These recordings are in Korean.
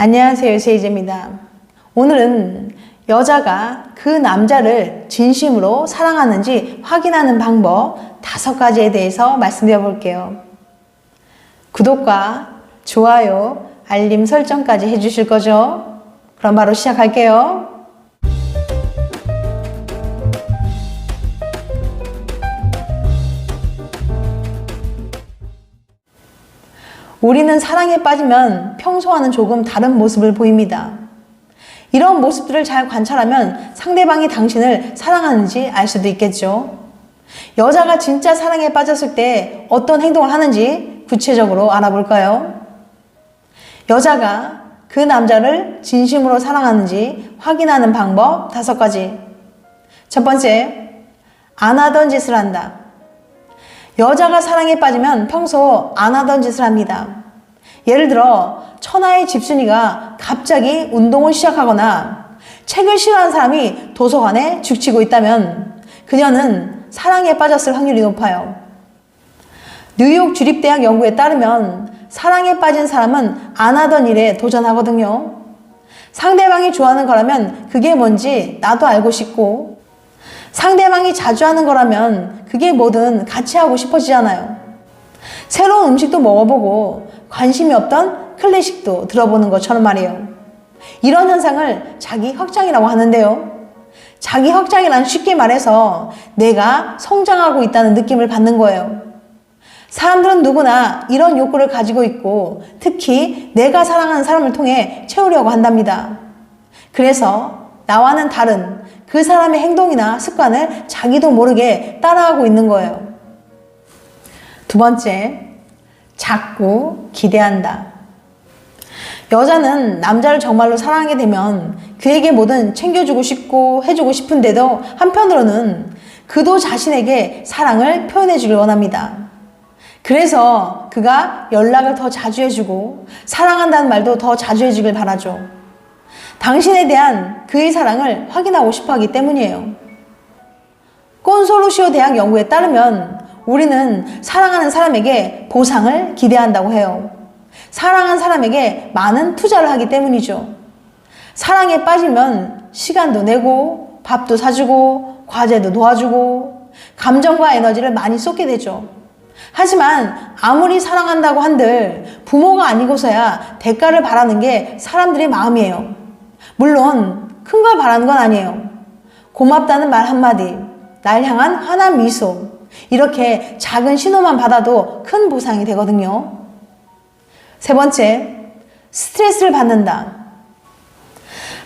안녕하세요, 세이제입니다. 오늘은 여자가 그 남자를 진심으로 사랑하는지 확인하는 방법 5가지에 대해서 말씀드려 볼게요. 구독과 좋아요, 알림 설정까지 해주실 거죠? 그럼 바로 시작할게요. 우리는 사랑에 빠지면 평소와는 조금 다른 모습을 보입니다. 이런 모습들을 잘 관찰하면 상대방이 당신을 사랑하는지 알 수도 있겠죠. 여자가 진짜 사랑에 빠졌을 때 어떤 행동을 하는지 구체적으로 알아볼까요? 여자가 그 남자를 진심으로 사랑하는지 확인하는 방법 5가지. 첫 번째, 안 하던 짓을 한다. 여자가 사랑에 빠지면 평소 안 하던 짓을 합니다. 예를 들어 천하의 집순이가 갑자기 운동을 시작하거나 책을 싫어하는 사람이 도서관에 죽치고 있다면 그녀는 사랑에 빠졌을 확률이 높아요. 뉴욕 주립대학 연구에 따르면 사랑에 빠진 사람은 안 하던 일에 도전하거든요. 상대방이 좋아하는 거라면 그게 뭔지 나도 알고 싶고, 상대방이 자주 하는 거라면 그게 뭐든 같이 하고 싶어지잖아요. 새로운 음식도 먹어보고 관심이 없던 클래식도 들어보는 것처럼 말이에요. 이런 현상을 자기 확장이라고 하는데요. 자기 확장이란 쉽게 말해서 내가 성장하고 있다는 느낌을 받는 거예요. 사람들은 누구나 이런 욕구를 가지고 있고 특히 내가 사랑하는 사람을 통해 채우려고 한답니다. 그래서 나와는 다른 그 사람의 행동이나 습관을 자기도 모르게 따라하고 있는 거예요. 두 번째, 자꾸 기대한다. 여자는 남자를 정말로 사랑하게 되면 그에게 뭐든 챙겨주고 싶고 해주고 싶은데도 한편으로는 그도 자신에게 사랑을 표현해주길 원합니다. 그래서 그가 연락을 더 자주 해주고 사랑한다는 말도 더 자주 해주길 바라죠. 당신에 대한 그의 사랑을 확인하고 싶어 하기 때문이에요. 콘솔루시오 대학 연구에 따르면 우리는 사랑하는 사람에게 보상을 기대한다고 해요. 사랑한 사람에게 많은 투자를 하기 때문이죠. 사랑에 빠지면 시간도 내고 밥도 사주고 과제도 도와주고 감정과 에너지를 많이 쏟게 되죠. 하지만 아무리 사랑한다고 한들 부모가 아니고서야 대가를 바라는 게 사람들의 마음이에요. 물론 큰 걸 바라는 건 아니에요. 고맙다는 말 한마디, 날 향한 환한 미소, 이렇게 작은 신호만 받아도 큰 보상이 되거든요. 세 번째, 스트레스를 받는다.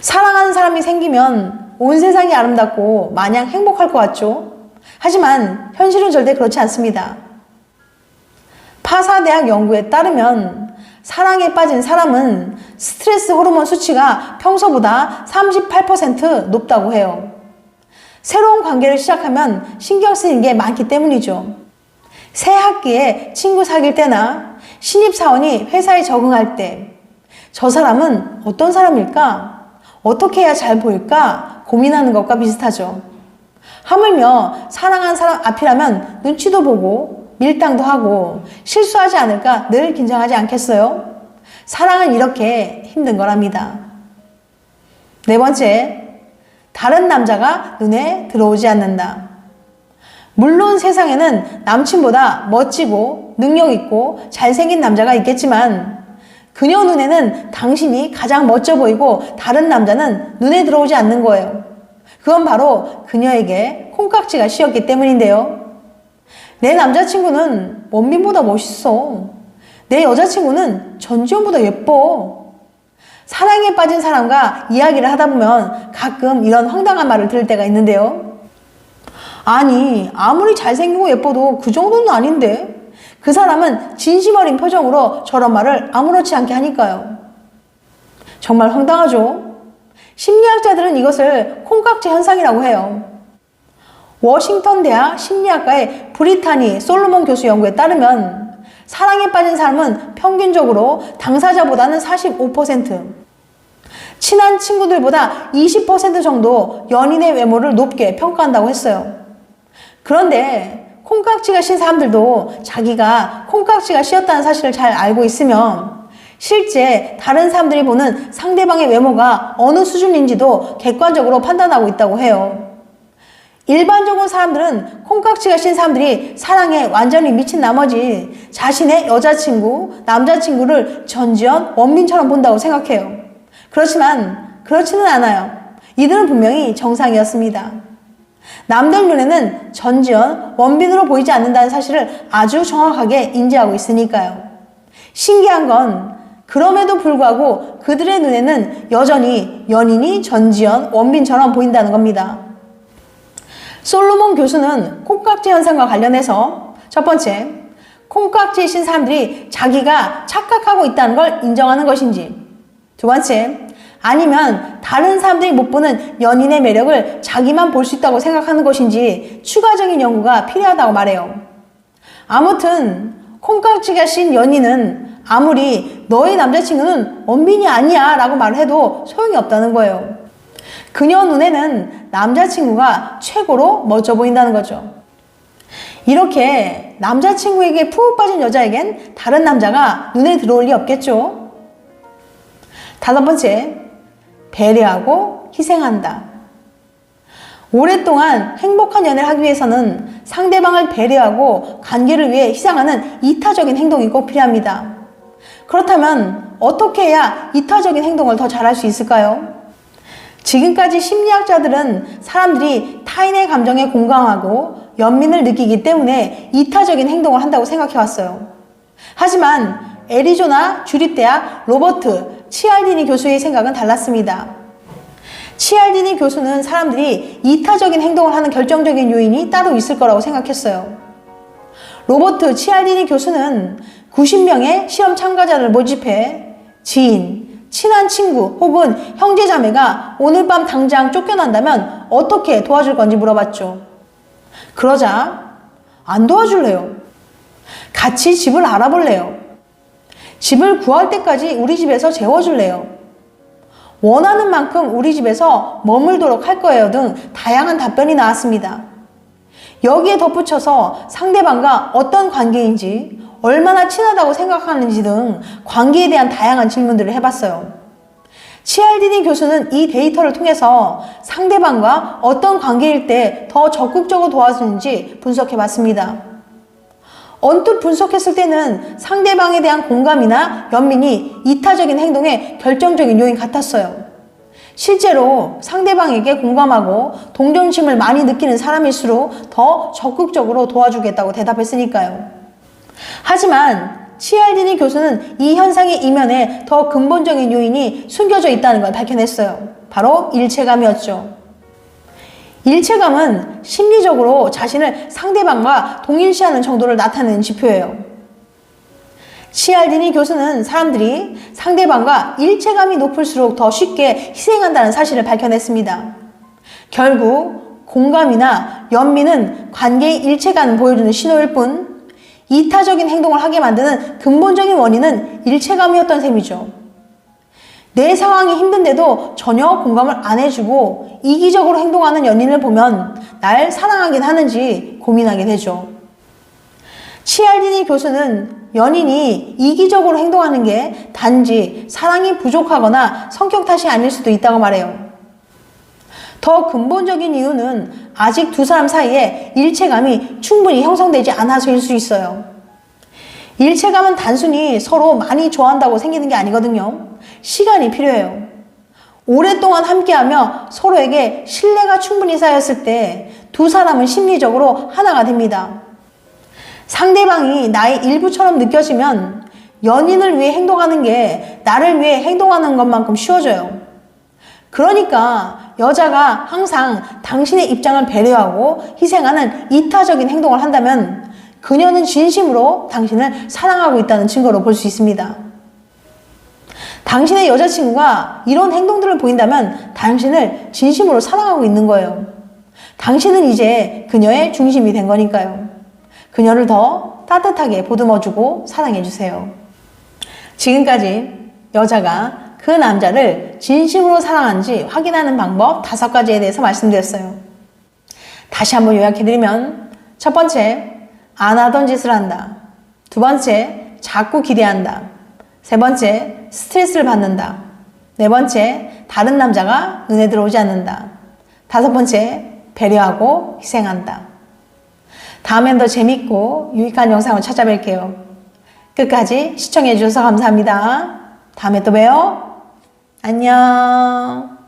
사랑하는 사람이 생기면 온 세상이 아름답고 마냥 행복할 것 같죠? 하지만 현실은 절대 그렇지 않습니다. 파사대학 연구에 따르면 사랑에 빠진 사람은 스트레스 호르몬 수치가 평소보다 38% 높다고 해요. 새로운 관계를 시작하면 신경 쓰이는 게 많기 때문이죠. 새 학기에 친구 사귈 때나 신입사원이 회사에 적응할 때 저 사람은 어떤 사람일까? 어떻게 해야 잘 보일까? 고민하는 것과 비슷하죠. 하물며 사랑하는 사람 앞이라면 눈치도 보고 밀당도 하고 실수하지 않을까 늘 긴장하지 않겠어요? 사랑은 이렇게 힘든 거랍니다. 네 번째, 다른 남자가 눈에 들어오지 않는다. 물론 세상에는 남친보다 멋지고 능력있고 잘생긴 남자가 있겠지만 그녀 눈에는 당신이 가장 멋져 보이고 다른 남자는 눈에 들어오지 않는 거예요. 그건 바로 그녀에게 콩깍지가 씌었기 때문인데요. 내 남자친구는 원빈보다 멋있어. 내 여자친구는 전지현보다 예뻐. 사랑에 빠진 사람과 이야기를 하다 보면 가끔 이런 황당한 말을 들을 때가 있는데요. 아니, 아무리 잘생기고 예뻐도 그 정도는 아닌데. 그 사람은 진심 어린 표정으로 저런 말을 아무렇지 않게 하니까요. 정말 황당하죠? 심리학자들은 이것을 콩깍지 현상이라고 해요. 워싱턴 대학 심리학과의 브리타니 솔로몬 교수 연구에 따르면 사랑에 빠진 사람은 평균적으로 당사자보다는 45%, 친한 친구들보다 20% 정도 연인의 외모를 높게 평가한다고 했어요. 그런데 콩깍지가 씌인 사람들도 자기가 콩깍지가 씌었다는 사실을 잘 알고 있으면 실제 다른 사람들이 보는 상대방의 외모가 어느 수준인지도 객관적으로 판단하고 있다고 해요. 일반적으로 사람들은 콩깍지가 신 사람들이 사랑에 완전히 미친 나머지 자신의 여자친구, 남자친구를 전지현, 원빈처럼 본다고 생각해요. 그렇지만 그렇지는 않아요. 이들은 분명히 정상이었습니다. 남들 눈에는 전지현, 원빈으로 보이지 않는다는 사실을 아주 정확하게 인지하고 있으니까요. 신기한 건 그럼에도 불구하고 그들의 눈에는 여전히 연인이 전지현, 원빈처럼 보인다는 겁니다. 솔로몬 교수는 콩깍지 현상과 관련해서 첫 번째, 콩깍지에 신 사람들이 자기가 착각하고 있다는 걸 인정하는 것인지, 두 번째, 아니면 다른 사람들이 못 보는 연인의 매력을 자기만 볼 수 있다고 생각하는 것인지 추가적인 연구가 필요하다고 말해요. 아무튼 콩깍지가 신 연인은 아무리 너의 남자친구는 원빈이 아니야 라고 말을 해도 소용이 없다는 거예요. 그녀 눈에는 남자친구가 최고로 멋져 보인다는 거죠. 이렇게 남자친구에게 푹 빠진 여자에겐 다른 남자가 눈에 들어올 리 없겠죠. 다섯 번째, 배려하고 희생한다. 오랫동안 행복한 연애를 하기 위해서는 상대방을 배려하고 관계를 위해 희생하는 이타적인 행동이 꼭 필요합니다. 그렇다면 어떻게 해야 이타적인 행동을 더 잘할 수 있을까요? 지금까지 심리학자들은 사람들이 타인의 감정에 공감하고 연민을 느끼기 때문에 이타적인 행동을 한다고 생각해왔어요. 하지만 애리조나 주립대학 로버트 치알디니 교수의 생각은 달랐습니다. 치알디니 교수는 사람들이 이타적인 행동을 하는 결정적인 요인이 따로 있을 거라고 생각했어요. 로버트 치알디니 교수는 90명의 실험 참가자를 모집해 지인, 친한 친구 혹은 형제자매가 오늘 밤 당장 쫓겨난다면 어떻게 도와줄 건지 물어봤죠. 그러자 안 도와줄래요. 같이 집을 알아볼래요. 집을 구할 때까지 우리 집에서 재워줄래요. 원하는 만큼 우리 집에서 머물도록 할 거예요 등 다양한 답변이 나왔습니다. 여기에 덧붙여서 상대방과 어떤 관계인지, 얼마나 친하다고 생각하는지 등 관계에 대한 다양한 질문들을 해봤어요. 치알디니 교수는 이 데이터를 통해서 상대방과 어떤 관계일 때 더 적극적으로 도와주는지 분석해봤습니다. 언뜻 분석했을 때는 상대방에 대한 공감이나 연민이 이타적인 행동의 결정적인 요인 같았어요. 실제로 상대방에게 공감하고 동정심을 많이 느끼는 사람일수록 더 적극적으로 도와주겠다고 대답했으니까요. 하지만 치알디니 교수는 이 현상의 이면에 더 근본적인 요인이 숨겨져 있다는 걸 밝혀냈어요. 바로 일체감이었죠. 일체감은 심리적으로 자신을 상대방과 동일시하는 정도를 나타내는 지표예요. 치알디니 교수는 사람들이 상대방과 일체감이 높을수록 더 쉽게 희생한다는 사실을 밝혀냈습니다. 결국 공감이나 연민은 관계의 일체감을 보여주는 신호일 뿐 이타적인 행동을 하게 만드는 근본적인 원인은 일체감이었던 셈이죠. 내 상황이 힘든데도 전혀 공감을 안 해주고 이기적으로 행동하는 연인을 보면 날 사랑하긴 하는지 고민하게 되죠. 치알디니 교수는 연인이 이기적으로 행동하는 게 단지 사랑이 부족하거나 성격 탓이 아닐 수도 있다고 말해요. 더 근본적인 이유는 아직 두 사람 사이에 일체감이 충분히 형성되지 않아서일 수 있어요. 일체감은 단순히 서로 많이 좋아한다고 생기는 게 아니거든요. 시간이 필요해요. 오랫동안 함께하며 서로에게 신뢰가 충분히 쌓였을 때 두 사람은 심리적으로 하나가 됩니다. 상대방이 나의 일부처럼 느껴지면 연인을 위해 행동하는 게 나를 위해 행동하는 것만큼 쉬워져요. 그러니까 여자가 항상 당신의 입장을 배려하고 희생하는 이타적인 행동을 한다면 그녀는 진심으로 당신을 사랑하고 있다는 증거로 볼 수 있습니다. 당신의 여자친구가 이런 행동들을 보인다면 당신을 진심으로 사랑하고 있는 거예요. 당신은 이제 그녀의 중심이 된 거니까요. 그녀를 더 따뜻하게 보듬어주고 사랑해주세요. 지금까지 여자가 그 남자를 진심으로 사랑하는지 확인하는 방법 5가지에 대해서 말씀드렸어요. 다시 한번 요약해드리면 첫 번째, 안 하던 짓을 한다. 두 번째, 자꾸 기대한다. 세 번째, 스트레스를 받는다. 네 번째, 다른 남자가 눈에 들어오지 않는다. 다섯 번째, 배려하고 희생한다. 다음엔 더 재밌고 유익한 영상을 찾아뵐게요. 끝까지 시청해 주셔서 감사합니다. 다음에 또 봬요. 안녕.